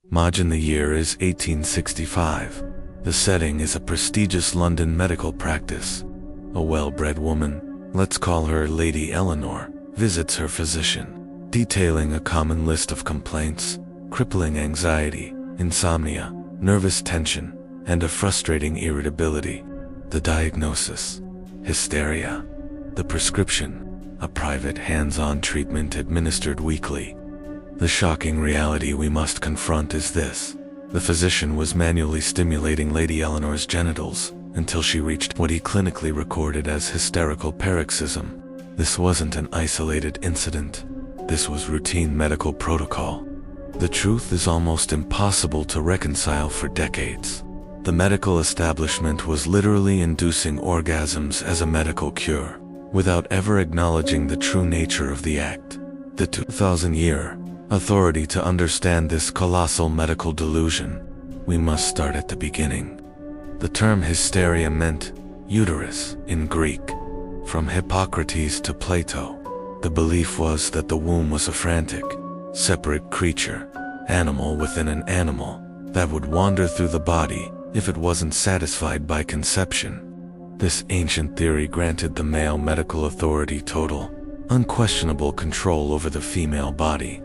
Maj, the year is 1865. The setting is a prestigious London medical practice. A well-bred woman, let's call her Lady Eleanor, visits her physician, detailing a common list of complaints: crippling anxiety, insomnia, nervous tension, and a frustrating irritability. The diagnosis: hysteria. The prescription: a private hands-on treatment administered weekly. The shocking reality we must confront is this: the physician was manually stimulating Lady Eleanor's genitals until she reached what he clinically recorded as hysterical paroxysm. This wasn't an isolated incident. This was routine medical protocol. The truth is almost impossible to reconcile for decades. The medical establishment was literally inducing orgasms as a medical cure, without ever acknowledging the true nature of the act. The 2000-year authority to understand this colossal medical delusion. We must start at the beginning. The term hysteria meant uterus in Greek. From Hippocrates to Plato, the belief was that the womb was a frantic, separate creature, animal within an animal, that would wander through the body if it wasn't satisfied by conception. This ancient theory granted the male medical authority total, unquestionable control over the female body,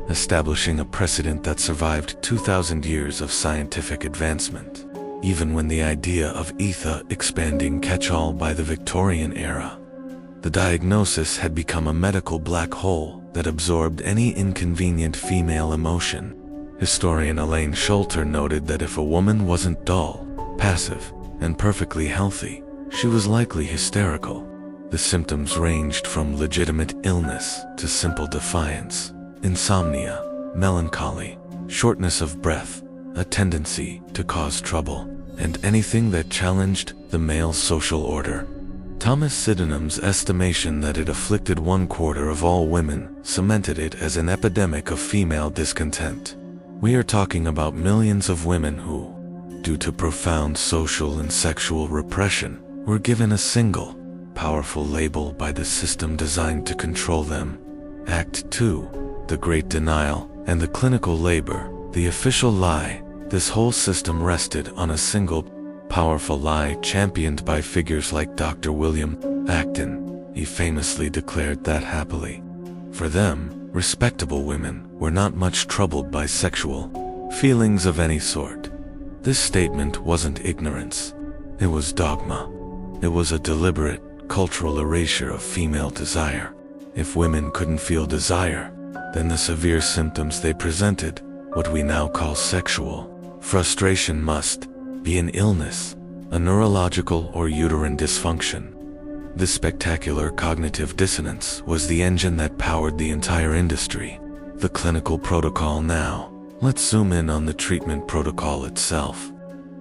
establishing a precedent that survived 2,000 years of scientific advancement, even when the idea of ether expanding catch-all by the Victorian era. The diagnosis had become a medical black hole that absorbed any inconvenient female emotion. Historian Elaine Schulter noted that if a woman wasn't dull, passive, and perfectly healthy, she was likely hysterical. The symptoms ranged from legitimate illness to simple defiance: insomnia, melancholy, shortness of breath, a tendency to cause trouble, and anything that challenged the male social order. Thomas Sydenham's estimation that it afflicted 1/4 of all women cemented it as an epidemic of female discontent. We are talking about millions of women who, due to profound social and sexual repression, were given a single, powerful label by the system designed to control them. Act 2. The Great Denial and the clinical labor, the official lie. This whole system rested on a single, powerful lie championed by figures like Dr. William Acton. He famously declared that happily, for them, respectable women were not much troubled by sexual feelings of any sort. This statement wasn't ignorance. It was dogma. It was a deliberate, cultural erasure of female desire. If women couldn't feel desire, then the severe symptoms they presented, what we now call sexual frustration, must be an illness, a neurological or uterine dysfunction. This spectacular cognitive dissonance was the engine that powered the entire industry. The clinical protocol now. Let's zoom in on the treatment protocol itself.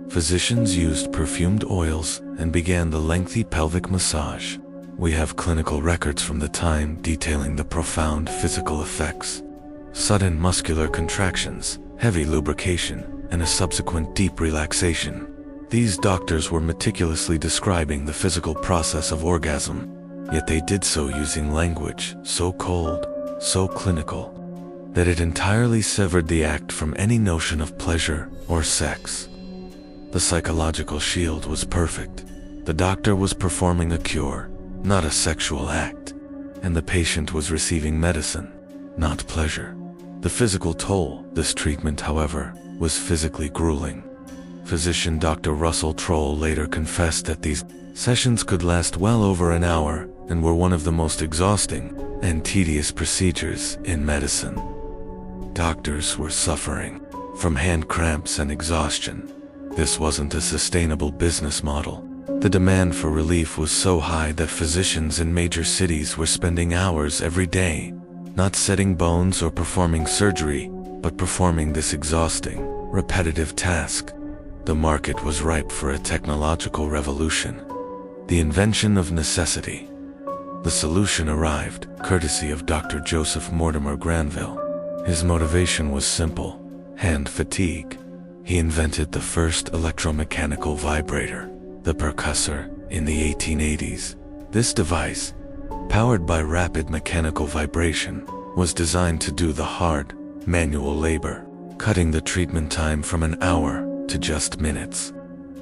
Physicians used perfumed oils and began the lengthy pelvic massage. We have clinical records from the time detailing the profound physical effects: sudden muscular contractions, heavy lubrication, and a subsequent deep relaxation. These doctors were meticulously describing the physical process of orgasm, yet they did so using language so cold, so clinical, that it entirely severed the act from any notion of pleasure or sex. The psychological shield was perfect. The doctor was performing a cure, not a sexual act, and the patient was receiving medicine, not pleasure. The physical toll, this treatment, however, was physically grueling. Physician Dr. Russell Troll later confessed that these sessions could last well over an hour and were one of the most exhausting and tedious procedures in medicine. Doctors were suffering from hand cramps and exhaustion. This wasn't a sustainable business model. The demand for relief was so high that physicians in major cities were spending hours every day, not setting bones or performing surgery, but performing this exhausting, repetitive task. The market was ripe for a technological revolution, the invention of necessity. The solution arrived, courtesy of Dr. Joseph Mortimer Granville. His motivation was simple: hand fatigue. He invented the first electromechanical vibrator, the percussor, in the 1880s. This device, powered by rapid mechanical vibration, was designed to do the hard, manual labor cutting the treatment time from an hour to just minutes.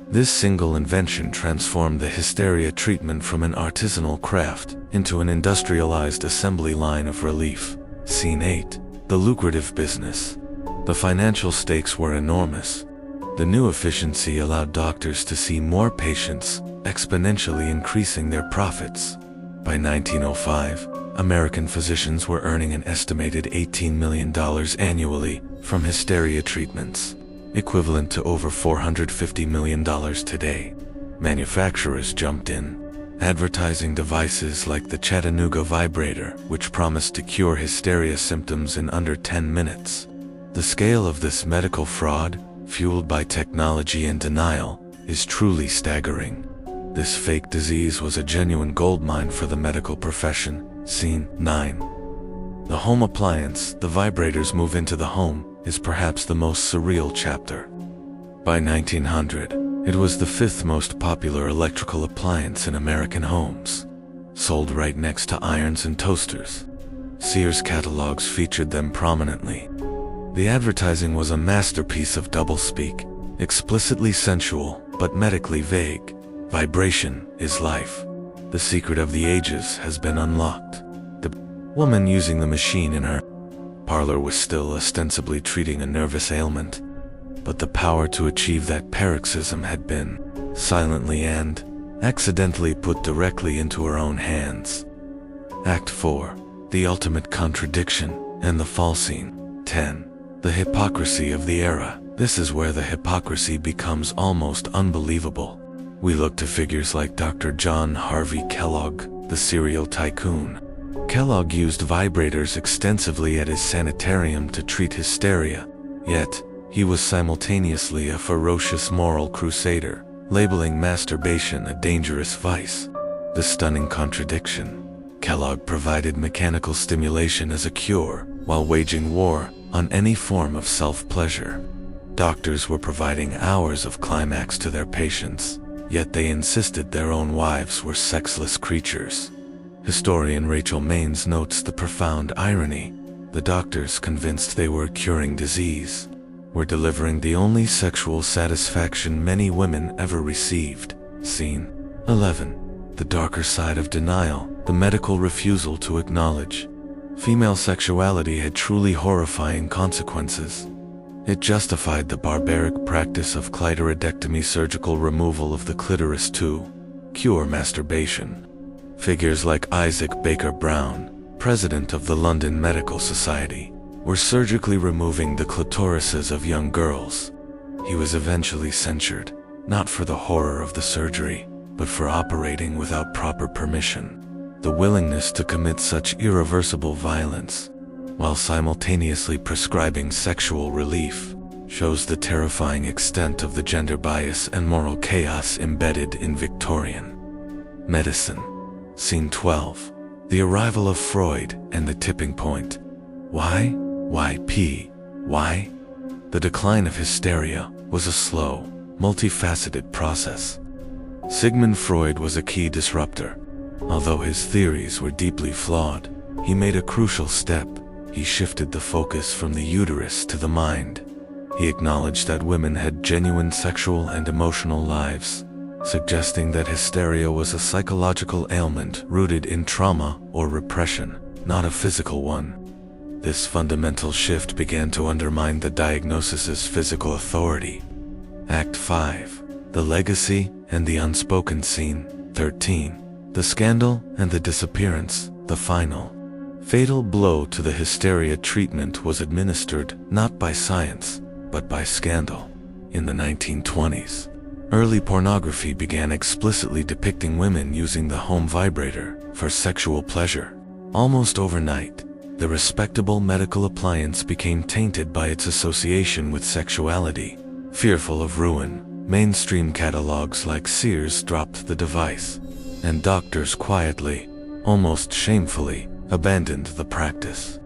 This single invention transformed the hysteria treatment from an artisanal craft into an industrialized assembly line of relief. Scene 8. The lucrative business. The financial stakes were enormous. The new efficiency allowed doctors to see more patients, exponentially increasing their profits. By 1905, American physicians were earning an estimated $18 million annually from hysteria treatments, equivalent to over $450 million today. Manufacturers jumped in, advertising devices like the Chattanooga vibrator, which promised to cure hysteria symptoms in under 10 minutes. The scale of this medical fraud, fueled by technology and denial, is truly staggering. This fake disease was a genuine goldmine for the medical profession. Scene 9. The home appliance, the vibrators move into the home, is perhaps the most surreal chapter. By 1900, it was the fifth most popular electrical appliance in American homes, sold right next to irons and toasters. Sears catalogs featured them prominently. The advertising was a masterpiece of doublespeak, explicitly sensual but medically vague. Vibration is life. The secret of the ages has been unlocked. The woman using the machine in her parlor was still ostensibly treating a nervous ailment, but the power to achieve that paroxysm had been, silently and accidentally, put directly into her own hands. Act 4. The ultimate contradiction and the fall scene. 10. The hypocrisy of the era. This is where the hypocrisy becomes almost unbelievable. We look to figures like Dr. John Harvey Kellogg, the serial tycoon. Kellogg used vibrators extensively at his sanitarium to treat hysteria, yet he was simultaneously a ferocious moral crusader, labeling masturbation a dangerous vice. The stunning contradiction. Kellogg provided mechanical stimulation as a cure, while waging war on any form of self-pleasure. Doctors were providing hours of climax to their patients, yet they insisted their own wives were sexless creatures. Historian Rachel Maines notes the profound irony. The doctors, convinced they were curing disease, were delivering the only sexual satisfaction many women ever received. Scene 11. The darker side of denial, the medical refusal to acknowledge female sexuality had truly horrifying consequences. It justified the barbaric practice of clitoridectomy, surgical removal of the clitoris to cure masturbation. Figures like Isaac Baker Brown, president of the London Medical Society, were surgically removing the clitorises of young girls. He was eventually censured, not for the horror of the surgery, but for operating without proper permission. The willingness to commit such irreversible violence, while simultaneously prescribing sexual relief, shows the terrifying extent of the gender bias and moral chaos embedded in Victorian medicine. Scene 12. The arrival of Freud and the tipping point. Why? Why? The decline of hysteria was a slow, multifaceted process. Sigmund Freud was a key disruptor. Although his theories were deeply flawed, he made a crucial step. He shifted the focus from the uterus to the mind. He acknowledged that women had genuine sexual and emotional lives, suggesting that hysteria was a psychological ailment rooted in trauma or repression, not a physical one. This fundamental shift began to undermine the diagnosis's physical authority. Act 5. The legacy and the unspoken scene. 13. The scandal and the disappearance. The final fatal blow to the hysteria treatment was administered not by science, but by scandal. In the 1920s, early pornography began explicitly depicting women using the home vibrator for sexual pleasure. Almost overnight, the respectable medical appliance became tainted by its association with sexuality. Fearful of ruin, mainstream catalogs like Sears dropped the device, and doctors quietly, almost shamefully, abandoned the practice.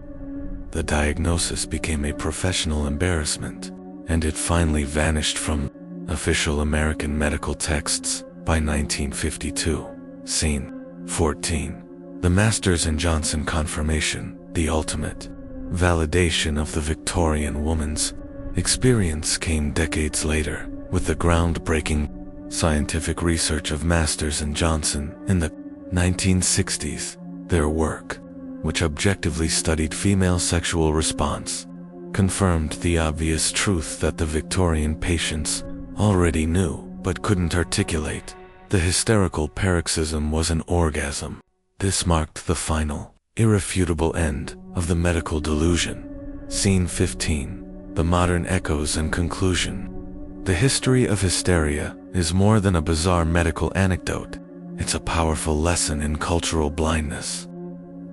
The diagnosis became a professional embarrassment, and it finally vanished from official American medical texts by 1952. Scene 14. The Masters and Johnson confirmation, the ultimate validation of the Victorian woman's Experience came decades later, with the groundbreaking scientific research of Masters and Johnson in the 1960s. Their work, which objectively studied female sexual response, confirmed the obvious truth that the Victorian patients already knew but couldn't articulate. The hysterical paroxysm was an orgasm. This marked the final, irrefutable end of the medical delusion. Scene 15. The modern echoes and conclusion. The history of hysteria is more than a bizarre medical anecdote. It's a powerful lesson in cultural blindness.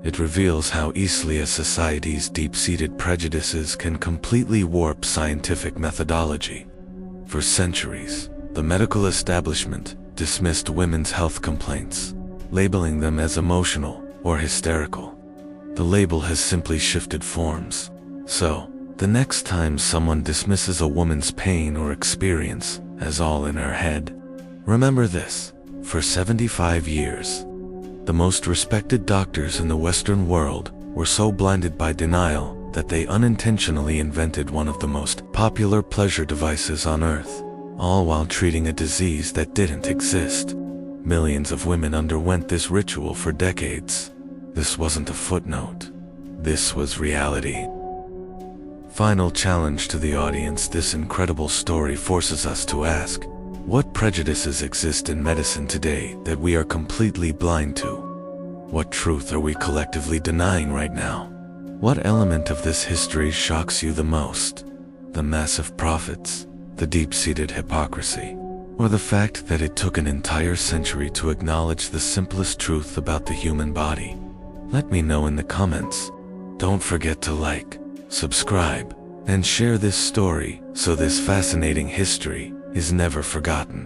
It reveals how easily a society's deep-seated prejudices can completely warp scientific methodology. For centuries, the medical establishment dismissed women's health complaints, labeling them as emotional or hysterical. The label has simply shifted forms. So, the next time someone dismisses a woman's pain or experience as all in her head, remember this: for 75 years, the most respected doctors in the Western world were so blinded by denial that they unintentionally invented one of the most popular pleasure devices on Earth, all while treating a disease that didn't exist. Millions of women underwent this ritual for decades. This wasn't a footnote. This was reality. Final challenge to the audience: this incredible story forces us to ask, what prejudices exist in medicine today that we are completely blind to? What truth are we collectively denying right now? What element of this history shocks you the most? The massive profits, the deep-seated hypocrisy, or the fact that it took an entire century to acknowledge the simplest truth about the human body? Let me know in the comments. Don't forget to like, subscribe, and share this story so this fascinating history is never forgotten.